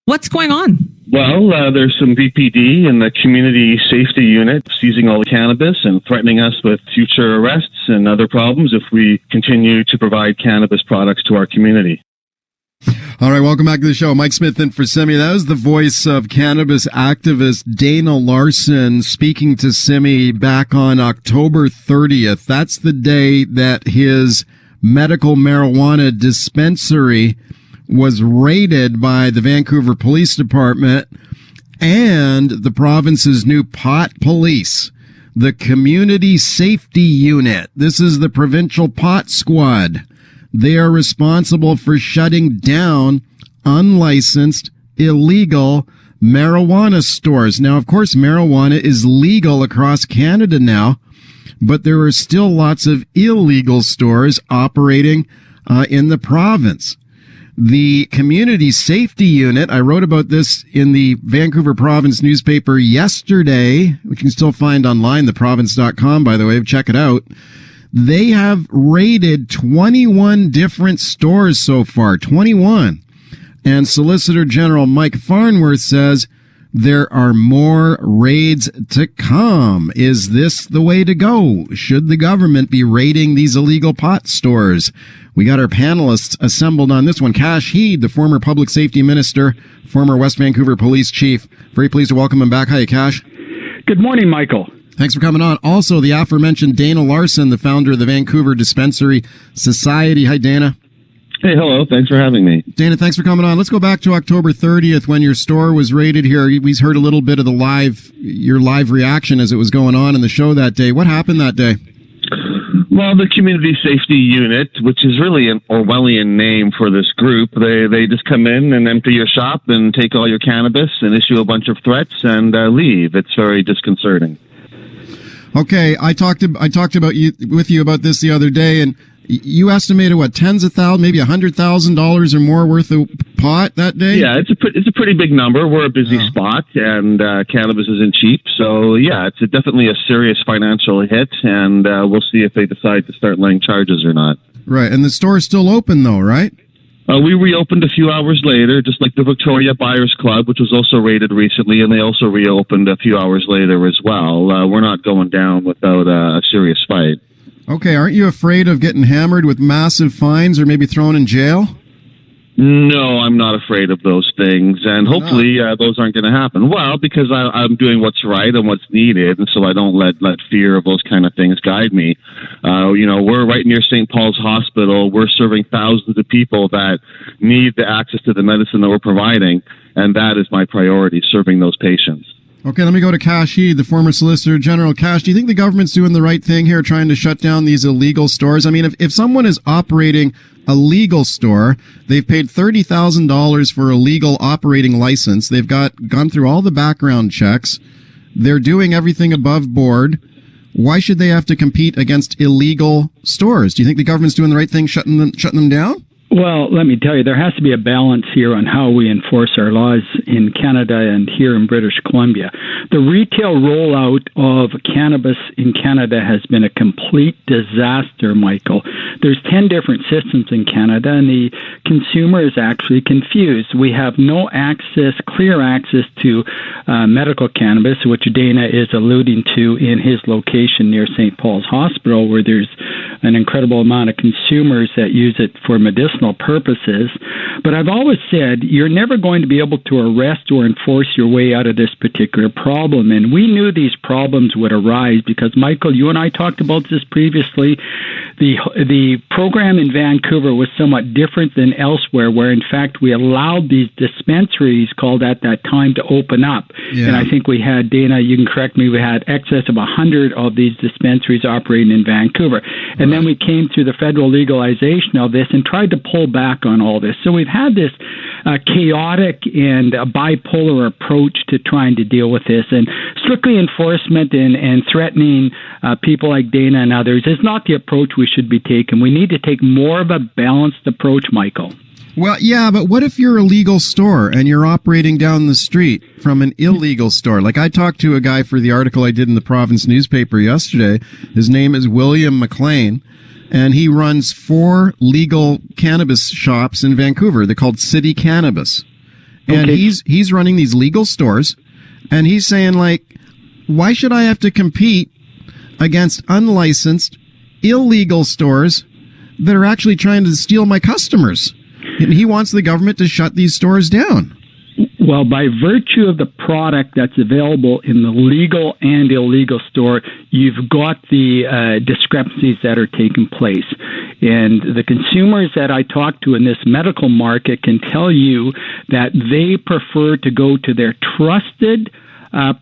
What's going on? Well, there's some VPD in the community safety unit seizing all the cannabis and threatening us with future arrests and other problems if we continue to provide cannabis products to our community. All right, welcome back to the show. Mike Smyth in for Simi. That was the voice of cannabis activist Dana Larsen speaking to Simi back on October 30th. That's the day that his medical marijuana dispensary was raided by the Vancouver Police Department and the province's new pot police, the Community Safety Unit. This is the provincial pot squad. They are responsible for shutting down unlicensed, illegal marijuana stores. Now, of course, marijuana is legal across Canada now, but there are still lots of illegal stores operating in the province. The Community Safety Unit, I wrote about this in the Vancouver Province newspaper yesterday, which you can still find online, theprovince.com, by the way, check it out. They have raided 21 different stores so far, 21. And Solicitor General Mike Farnworth says there are more raids to come. Is this the way to go? Should the government be raiding these illegal pot stores? We got our panelists assembled on this one. Kash Heed, the former public safety minister, former West Vancouver police chief. Very pleased to welcome him back. Hi, Kash. Good morning, Michael. Thanks for coming on. Also, the aforementioned Dana Larsen, the founder of the Vancouver Dispensary Society. Hi, Dana. Hey, hello. Thanks for having me. Dana, thanks for coming on. Let's go back to October 30th when your store was raided here. We heard a little bit of your live reaction as it was going on in the show that day. What happened that day? Well, the Community Safety Unit, which is really an Orwellian name for this group, they just come in and empty your shop and take all your cannabis and issue a bunch of threats and leave. It's very disconcerting. Okay, I talked with you about this the other day, and you estimated what, tens of thousands, maybe $100,000 or more worth of pot that day? Yeah, it's a pretty big number. We're a busy spot, and cannabis isn't cheap. So yeah, it's definitely a serious financial hit, and we'll see if they decide to start laying charges or not. Right, and the store is still open though, right? We reopened a few hours later, just like the Victoria Buyers Club, which was also raided recently, and they also reopened a few hours later as well. We're not going down without a serious fight. Okay, aren't you afraid of getting hammered with massive fines or maybe thrown in jail? No, I'm not afraid of those things, and hopefully those aren't going to happen. Well, because I'm doing what's right and what's needed, and so I don't let fear of those kind of things guide me. We're right near St. Paul's Hospital. We're serving thousands of people that need the access to the medicine that we're providing, and that is my priority, serving those patients. Okay, let me go to Kash Heed, the former Solicitor General. Kash, do you think the government's doing the right thing here, trying to shut down these illegal stores? I mean, if someone is operating a legal store, they've paid $30,000 for a legal operating license, they've gone through all the background checks, they're doing everything above board, why should they have to compete against illegal stores? Do you think the government's doing the right thing, shutting them down? Well, let me tell you, there has to be a balance here on how we enforce our laws in Canada and here in British Columbia. The retail rollout of cannabis in Canada has been a complete disaster, Michael. There's 10 different systems in Canada, and the consumer is actually confused. We have no clear access to medical cannabis, which Dana is alluding to in his location near St. Paul's Hospital, where there's an incredible amount of consumers that use it for medicinal purposes. But I've always said you're never going to be able to arrest or enforce your way out of this particular problem. And we knew these problems would arise because, Michael, you and I talked about this previously. The program in Vancouver was somewhat different than elsewhere, where, in fact, we allowed these dispensaries called at that time to open up. Yeah. And I think we had, Dana, you can correct me, we had excess of 100 of these dispensaries operating in Vancouver. And then we came through the federal legalization of this and tried to pull back on all this. So we've had this chaotic and bipolar approach to trying to deal with this. And strictly enforcement and threatening people like Dana and others is not the approach we should be taking. We need to take more of a balanced approach, Michael. Well, yeah, but what if you're a legal store and you're operating down the street from an illegal store? Like, I talked to a guy for the article I did in the Province newspaper yesterday. His name is William McLean, and he runs 4 legal cannabis shops in Vancouver. They're called City Cannabis. and he's running these legal stores, and he's saying, like, why should I have to compete against unlicensed, illegal stores that are actually trying to steal my customers? And he wants the government to shut these stores down. Well, by virtue of the product that's available in the legal and illegal store, you've got the discrepancies that are taking place. And the consumers that I talk to in this medical market can tell you that they prefer to go to their trusted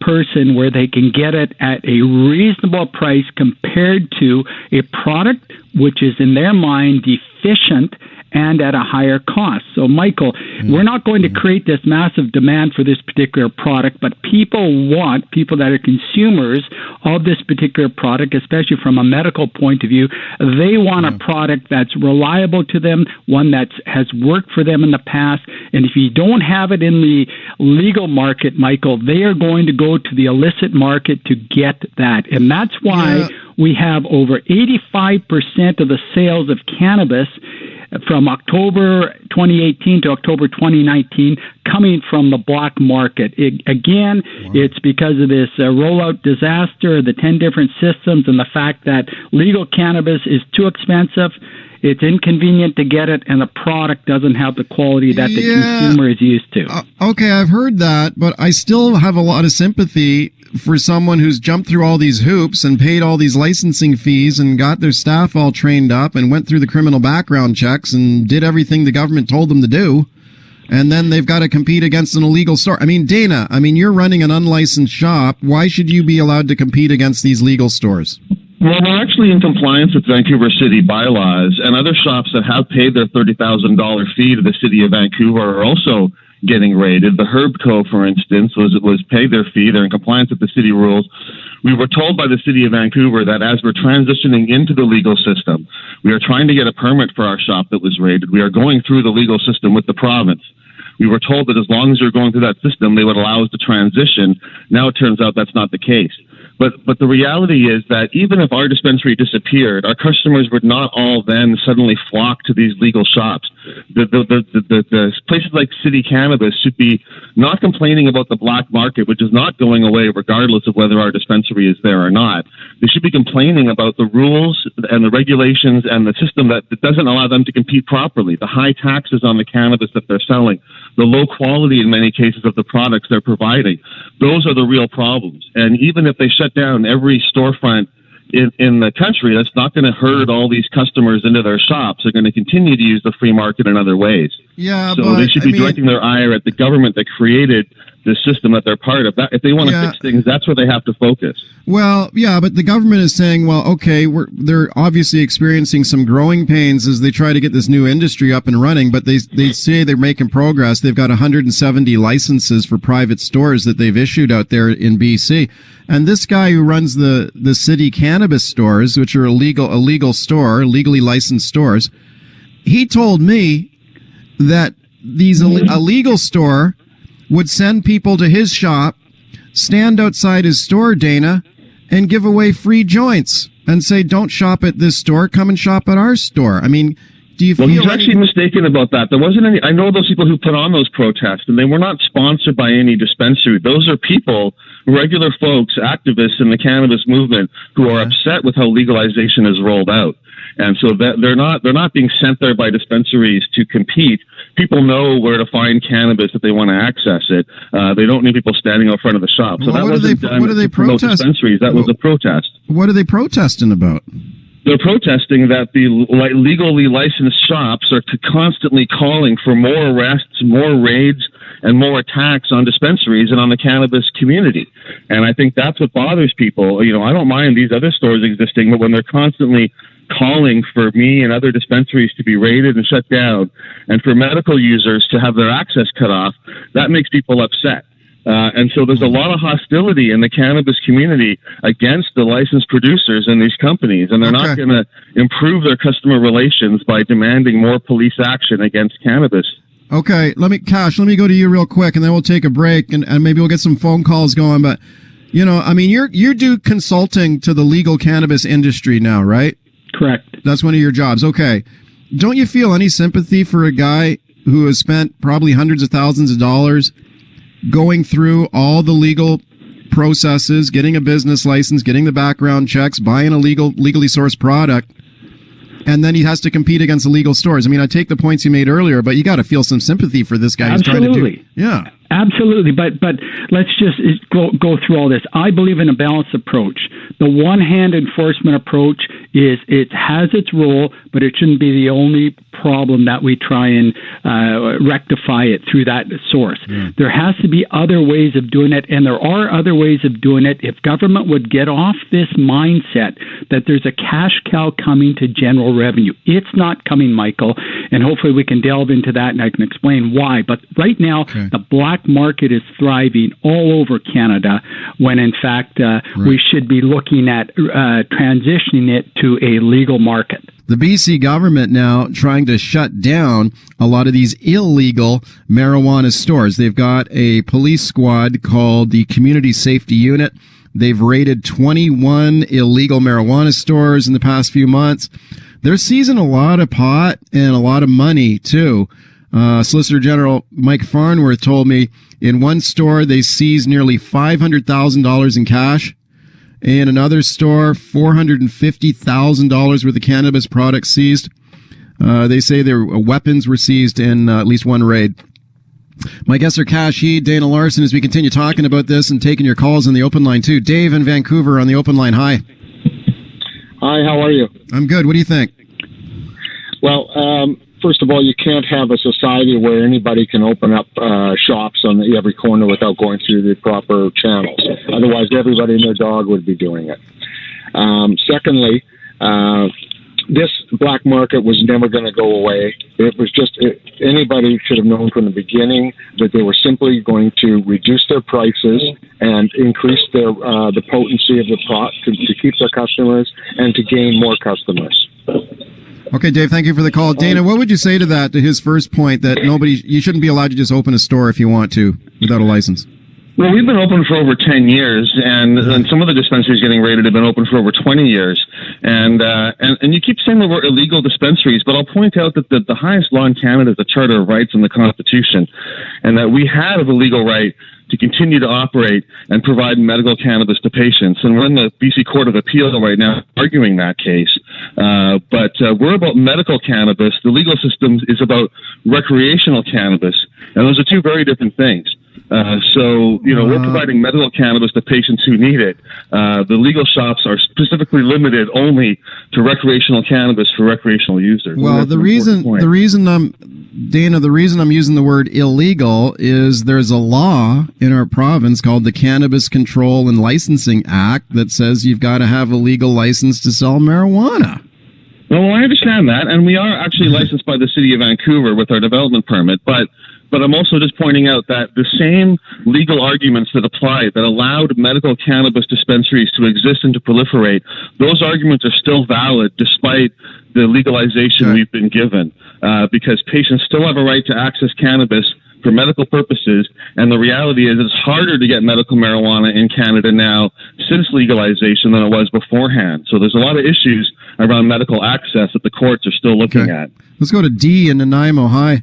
person where they can get it at a reasonable price compared to a product which is in their mind deficient and at a higher cost. So, Michael, we're not going to create this massive demand for this particular product, but people that are consumers of this particular product, especially from a medical point of view, they want a product that's reliable to them, one that has worked for them in the past. And if you don't have it in the legal market, Michael, they are going to go to the illicit market to get that. And that's why we have over 85% of the sales of cannabis from October 2018 to October 2019 coming from the black market. It's because of this rollout disaster, the 10 different systems, and the fact that legal cannabis is too expensive. It's inconvenient to get it, and the product doesn't have the quality that the consumer is used to. Okay, I've heard that, but I still have a lot of sympathy for someone who's jumped through all these hoops and paid all these licensing fees and got their staff all trained up and went through the criminal background checks and did everything the government told them to do. And then they've got to compete against an illegal store. I mean, Dana, you're running an unlicensed shop. Why should you be allowed to compete against these legal stores? Well, we're actually in compliance with Vancouver City bylaws, and other shops that have paid their $30,000 fee to the City of Vancouver are also getting raided. The Herb Co., for instance, was paid their fee. They're in compliance with the city rules. We were told by the City of Vancouver that as we're transitioning into the legal system, we are trying to get a permit for our shop that was raided. We are going through the legal system with the province. We were told that as long as you're going through that system, they would allow us to transition. Now it turns out that's not the case. But the reality is that even if our dispensary disappeared, our customers would not all then suddenly flock to these legal shops. The places like City Cannabis should be not complaining about the black market, which is not going away regardless of whether our dispensary is there or not. They should be complaining about the rules and the regulations and the system that doesn't allow them to compete properly, the high taxes on the cannabis that they're selling, the low quality in many cases of the products they're providing. Those are the real problems. And even if they shut down every storefront in the country, that's not going to herd all these customers into their shops. They're going to continue to use the free market in other ways. Yeah, so they should be directing their ire at the government that created the system that they're part of. That, if they want to fix things, that's where they have to focus. Well, yeah, but the government is saying, well, okay, they're obviously experiencing some growing pains as they try to get this new industry up and running, but they say they're making progress. They've got 170 licenses for private stores that they've issued out there in BC. And this guy who runs the city cannabis stores, which are a legal store, legally licensed stores, he told me that a legal store would send people to his shop, stand outside his store, Dana, and give away free joints and say, don't shop at this store, come and shop at our store. I mean, do you feel... Well, he's actually mistaken about that. There wasn't any... I know those people who put on those protests, and they were not sponsored by any dispensary. Those are people, regular folks, activists in the cannabis movement who are upset with how legalization is rolled out. And so that they're not being sent there by dispensaries to compete. People know where to find cannabis if they want to access it. They don't need people standing out front of the shop. So that wasn't done to promote dispensaries. That was a protest. What are they protesting about? They're protesting that the legally licensed shops are constantly calling for more arrests, more raids, and more attacks on dispensaries and on the cannabis community. And I think that's what bothers people. You know, I don't mind these other stores existing, but when they're constantly calling for me and other dispensaries to be raided and shut down, and for medical users to have their access cut off, that makes people upset. And so there's a lot of hostility in the cannabis community against the licensed producers and these companies, and they're not going to improve their customer relations by demanding more police action against cannabis. Okay, Kash, let me go to you real quick, and then we'll take a break, and maybe we'll get some phone calls going. But, you know, I mean, you do consulting to the legal cannabis industry now, right? Correct. That's one of your jobs. Okay. Don't you feel any sympathy for a guy who has spent probably hundreds of thousands of dollars going through all the legal processes, getting a business license, getting the background checks, buying a legally sourced product, and then he has to compete against illegal stores. I mean, I take the points you made earlier, but you got to feel some sympathy for this guy who's trying to do. Yeah. Absolutely, but let's just go through all this. I believe in a balanced approach. The one-hand enforcement approach is it has its role, but it shouldn't be the only problem that we try and rectify it through that source. Mm. There has to be other ways of doing it, and there are other ways of doing it. If government would get off this mindset that there's a cash cow coming to general revenue, it's not coming, Michael, and hopefully we can delve into that and I can explain why. But right now, the black market is thriving all over Canada when in fact we should be looking at transitioning it to a legal market. The BC government now trying to shut down a lot of these illegal marijuana stores. They've got a police squad called the Community Safety Unit. They've raided 21 illegal marijuana stores in the past few months. They're seizing a lot of pot and a lot of money too. Solicitor General Mike Farnworth told me in one store they seized nearly $500,000 in cash. In another store, $450,000 worth of cannabis products seized. They say their weapons were seized in at least one raid. My guests are Kash Heed, Dana Larsen, as we continue talking about this and taking your calls on the open line too. Dave in Vancouver on the open line. Hi. Hi, how are you? I'm good. What do you think? Well, first of all, you can't have a society where anybody can open up shops on every corner without going through the proper channels. Otherwise, everybody and their dog would be doing it. Secondly, this black market was never going to go away. It was just anybody should have known from the beginning that they were simply going to reduce their prices and increase their the potency of the pot to keep their customers and to gain more customers. Okay, Dave, thank you for the call. Dana, what would you say to that, to his first point that you shouldn't be allowed to just open a store if you want to without a license? Well, we've been open for over 10 years, and some of the dispensaries getting raided have been open for over 20 years. And you keep saying that we're illegal dispensaries, but I'll point out that the highest law in Canada is the Charter of Rights and the Constitution, and that we have a legal right to continue to operate and provide medical cannabis to patients. And we're in the BC Court of Appeal right now arguing that case. But we're about medical cannabis. The legal system is about recreational cannabis. And those are two very different things. We're providing medical cannabis to patients who need it. The legal shops are specifically limited only to recreational cannabis for recreational users. Well, the reason I'm using the word illegal is there's a law in our province called the Cannabis Control and Licensing Act that says you've got to have a legal license to sell marijuana. Well, I understand that, and we are actually licensed by the City of Vancouver with our development permit, but I'm also just pointing out that the same legal arguments that apply, that allowed medical cannabis dispensaries to exist and to proliferate, those arguments are still valid despite the legalization we've been given, because patients still have a right to access cannabis for medical purposes, and the reality is it's harder to get medical marijuana in Canada now since legalization than it was beforehand. So there's a lot of issues around medical access that the courts are still looking at. Let's go to Dee in Nanaimo. Hi.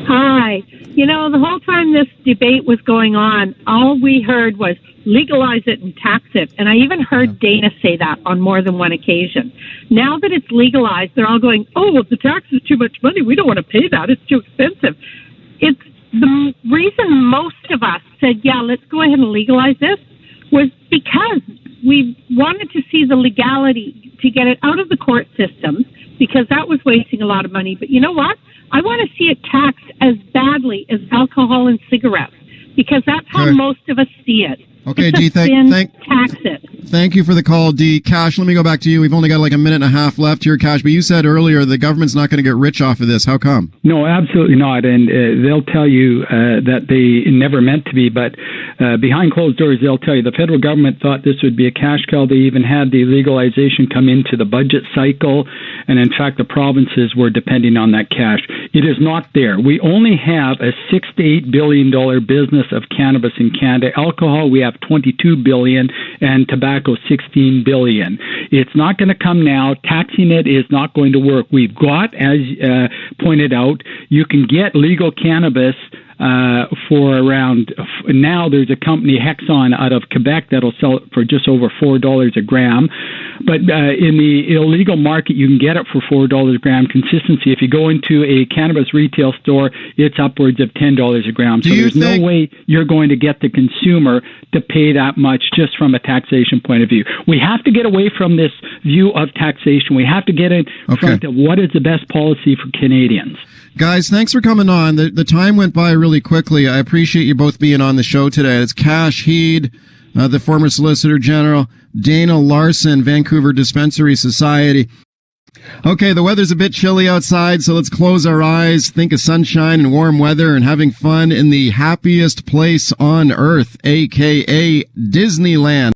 Hi. You know, the whole time this debate was going on, all we heard was legalize it and tax it. And I even heard Dana say that on more than one occasion. Now that it's legalized, they're all going, oh, well, the tax is too much money. We don't want to pay that. It's too expensive. It's the reason most of us said, yeah, let's go ahead and legalize this was because we wanted to see the legality to get it out of the court system because that was wasting a lot of money. But you know what? I want to see it taxed as badly as alcohol and cigarettes because that's how most of us see it. Okay, Dee, tax it. Thank you for the call, Dee. Kash, let me go back to you. We've only got like a minute and a half left here, Kash, but you said earlier the government's not going to get rich off of this. How come? No, absolutely not. And they'll tell you that they never meant to be, but behind closed doors, they'll tell you the federal government thought this would be a cash cow. They even had the legalization come into the budget cycle, and in fact, the provinces were depending on that cash. It is not there. We only have a $6 to $8 billion business of cannabis in Canada. Alcohol, we have $22 billion, and tobacco tobacco, $16 billion. It's not going to come now. Taxing it is not going to work. We've got, as pointed out, you can get legal cannabis for around, now there's a company, Hexon, out of Quebec that'll sell it for just over $4 a gram. But in the illegal market, you can get it for $4 a gram. Consistency, if you go into a cannabis retail store, it's upwards of $10 a gram. So there's no way you're going to get the consumer to pay that much just from a taxation point of view. We have to get away from this view of taxation. We have to get in front of what is the best policy for Canadians. Guys, thanks for coming on. The time went by really quickly. I appreciate you both being on the show today. It's Kash Heed, the former Solicitor General, Dana Larsen, Vancouver Dispensary Society. Okay, the weather's a bit chilly outside, so let's close our eyes, think of sunshine and warm weather and having fun in the happiest place on earth, a.k.a. Disneyland.